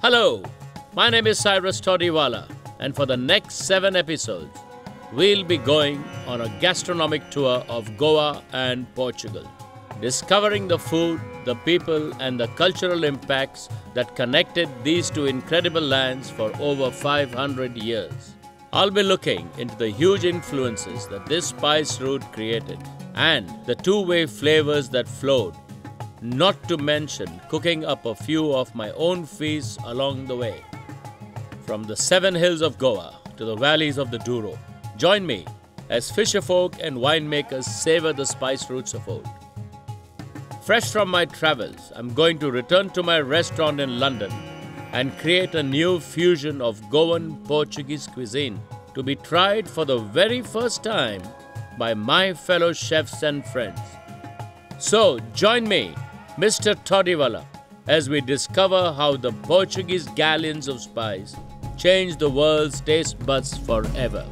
Hello, my name is Cyrus Todiwala, and for the next 7 episodes, we'll be going on a gastronomic tour of Goa and Portugal, discovering the food, the people, and the cultural impacts that connected these two incredible lands for over 500 years. I'll be looking into the huge influences that this spice route created and the two-way flavors that flowed, not to mention cooking up a few of my own feasts along the way. From the 7 hills of Goa to the valleys of the Douro, join me as fisherfolk and winemakers savor the spice roots of old. Fresh from my travels, I'm going to return to my restaurant in London and create a new fusion of Goan Portuguese cuisine to be tried for the very first time by my fellow chefs and friends. So join me, Mr. Todiwala, as we discover how the Portuguese galleons of spice changed the world's taste buds forever.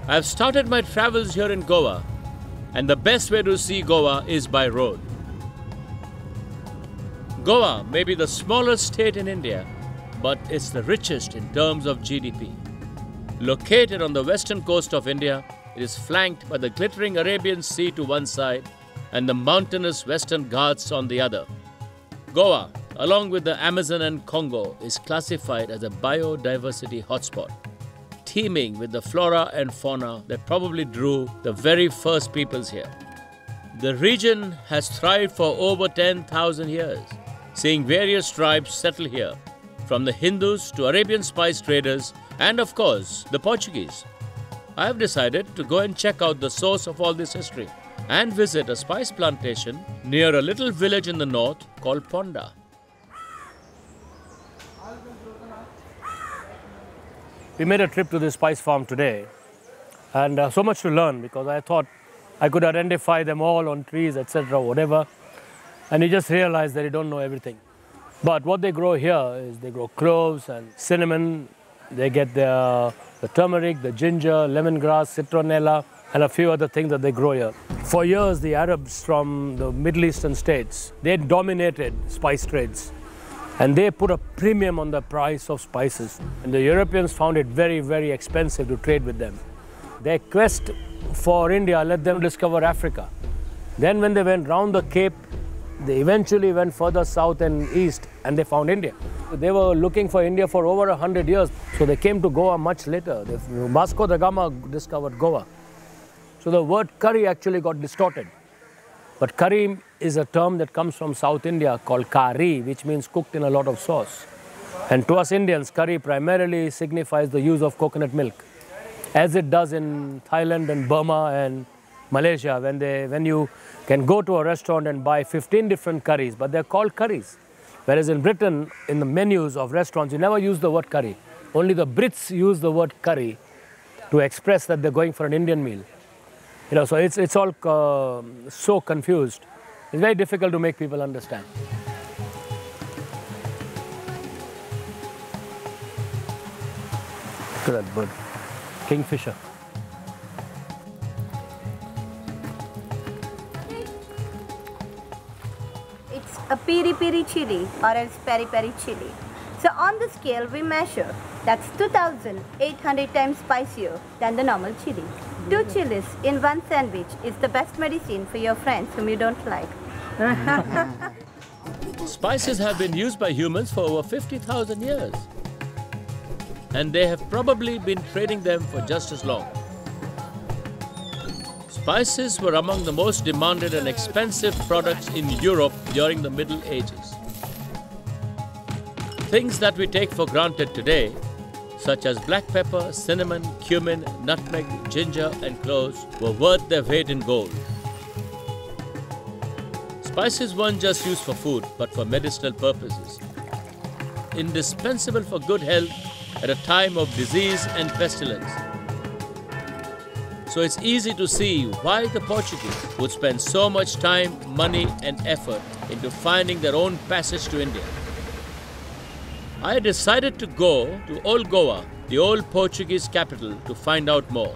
I've started my travels here in Goa, and the best way to see Goa is by road. Goa may be the smallest state in India, but it's the richest in terms of GDP. Located on the western coast of India, it is flanked by the glittering Arabian Sea to one side and the mountainous Western Ghats on the other. Goa, along with the Amazon and Congo, is classified as a biodiversity hotspot, teeming with the flora and fauna that probably drew the very first peoples here. The region has thrived for over 10,000 years, seeing various tribes settle here, from the Hindus to Arabian spice traders and, of course, the Portuguese. I have decided to go and check out the source of all this history and visit a spice plantation near a little village in the north called Ponda. We made a trip to this spice farm today, and so much to learn, because I thought I could identify them all on trees, etc., whatever, and you just realize that you don't know everything. But what they grow here is they grow cloves and cinnamon. They get the turmeric, the ginger, lemongrass, citronella, and a few other things that they grow here. For years, the Arabs from the Middle Eastern states, they dominated spice trades. And they put a premium on the price of spices. And the Europeans found it very, very expensive to trade with them. Their quest for India let them discover Africa. Then when they went round the Cape, they eventually went further south and east, and they found India. They were looking for India for over 100 years. So they came to Goa much later. Vasco da Gama discovered Goa. So the word curry actually got distorted. But curry is a term that comes from South India called kari, which means cooked in a lot of sauce. And to us Indians, curry primarily signifies the use of coconut milk, as it does in Thailand and Burma and Malaysia, when you can go to a restaurant and buy 15 different curries, but they're called curries. Whereas in Britain, in the menus of restaurants, you never use the word curry. Only the Brits use the word curry to express that they're going for an Indian meal. You know, so it's all so confused. It's very difficult to make people understand. Look at that bird, kingfisher. It's a piri-piri chili, or else peri-peri chili. So on the scale we measure, that's 2,800 times spicier than the normal chili. 2 chilies in one sandwich is the best medicine for your friends whom you don't like. Spices have been used by humans for over 50,000 years, and they have probably been trading them for just as long. Spices were among the most demanded and expensive products in Europe during the Middle Ages. Things that we take for granted today, such as black pepper, cinnamon, cumin, nutmeg, ginger, and cloves, were worth their weight in gold. Spices weren't just used for food, but for medicinal purposes. Indispensable for good health at a time of disease and pestilence. So it's easy to see why the Portuguese would spend so much time, money and effort into finding their own passage to India. I decided to go to Old Goa, the old Portuguese capital, to find out more.